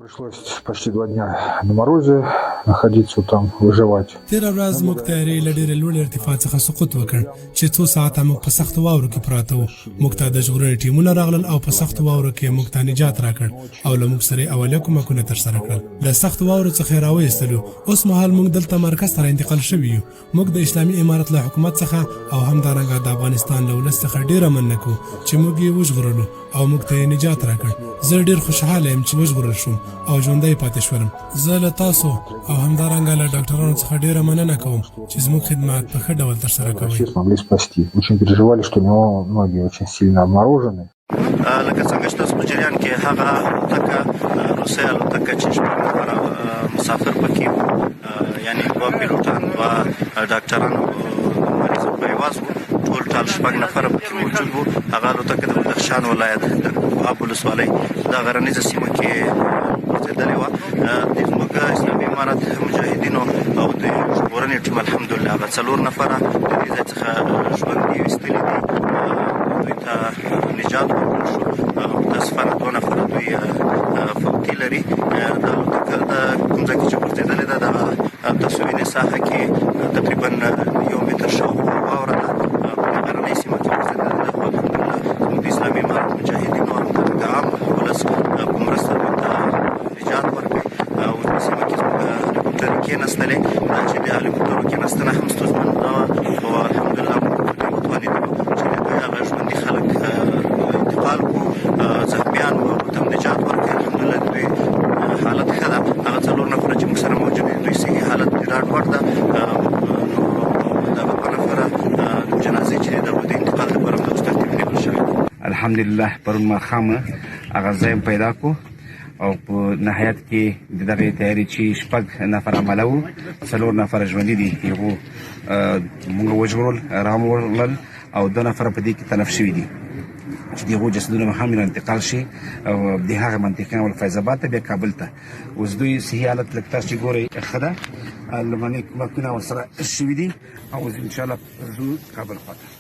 Пришлось почти 2 дня на морозе находиться там, выживать. تیره ورځ موږ تیارې له ډېرې لوړې ارتفاع څخه سقوط وکړ چې څو ساعته موږ په سختو واورو کې پراته وو. موږ ته د ژغورنې ټیمونه راغلل او په سختو واورو کې موږ ته نجات راکړ او له موږ سره اولیه کومکونه ترسره کړل. د سختو واورو څخه یې راویستلو. اوس مهال موږ دلته مرکز ته انتقال شوي یو. موږ د اسلامي امارت له حکومت څخه او همدارنګه د افغانستان له ولس څخه ډېره مننه کوو چې موږ یې وژغورلو او موږ ته یې نجات راکړ. زه ډېر خوشحاله یم چې وژغورل شوم او ژوندی پاتې شولم. زه له تاسو او همدارنګه له ډاکټرانو څخه ډېره مننه کوم چې زموږ خدمات په ښه ډول ترسره کوئ. Все смогли спасти. Очень переживали, что у него ноги очень сильно обморожены. لکه څنګه چې تاسو په جریان کې هغه الوتکه روسۍ الوتکه چې شپږ نفره مسافر پکې وو، یعنې دوه پیلوټان، دوه ډاکټران او مریض په یواز وو، ټول ټال شپږ نفره پکې موجود وو. هغه الوتکه د بدخشان ولایت د کوهاب ولسوالۍ د غرنیزه سیمه کې ورسېدلې وه. د زموږ اسلامي امارت مجاهدینو او د ژغورنې ټیم الحمدلله هغه 4 نفره د دې ځای څخه ژوندي ویستلي دي. دوی ته نجات ورکړل شو. متاسفانه 2 نفره دوی فوتي لري. د الوتکه د کوم ځای کې چې غورځېدلې ده دغه تاسو وینئ ساحه کې تقریبا 1 متر شاوخوا واوره ده. په غرنۍ سیمه کې غورځېدلې ده، خو الحمدلله زموږ د اسلامي امارت مجاهدینو همدارنګه عام ولس په مرسته دوی ته نجات ورکړي. او دې سیمه کې زموږ هلیکوپټرې کېناستلې چې د هلیکوپټرو کېناستنه هم ستونزمنه وه، خو الحمدلله موږ وتوانېدو چې د دوی هغه ژوندي خلک انتقال کړو، زخمیان وو، ورته هم نجات ورکړي. الحمدلله د دوی حالت ښه ده. هغه 4 نفره چې موږ سره موجود دي دوی صحي حالت ډاډ وړ ده. نو دغه 2 نفره جنازې چې د هغوی د انتقال لپاره هم د اوس ترتیب نیول شوی. الحمدلله پرون ماښامه هغه ځای پیدا کړو او په نهایت کې د دغې تیاري چې 6 نفر عمله وو، 4 نفر ژوندي دي، هغو موږ وژغورل، راوړل او 2 نفر په دې کې تلف شوي دي چې د هغو جسدونه هم انتقال شي او د هغه منطقې نه فیض آباد ته بیا کابل ته. اوس دوی صحي حالت لږ تاسو چې ګورئ ښه ده. لومړني کومکونه ورسره شوي دي او انشاءالله ځو کابل خواته.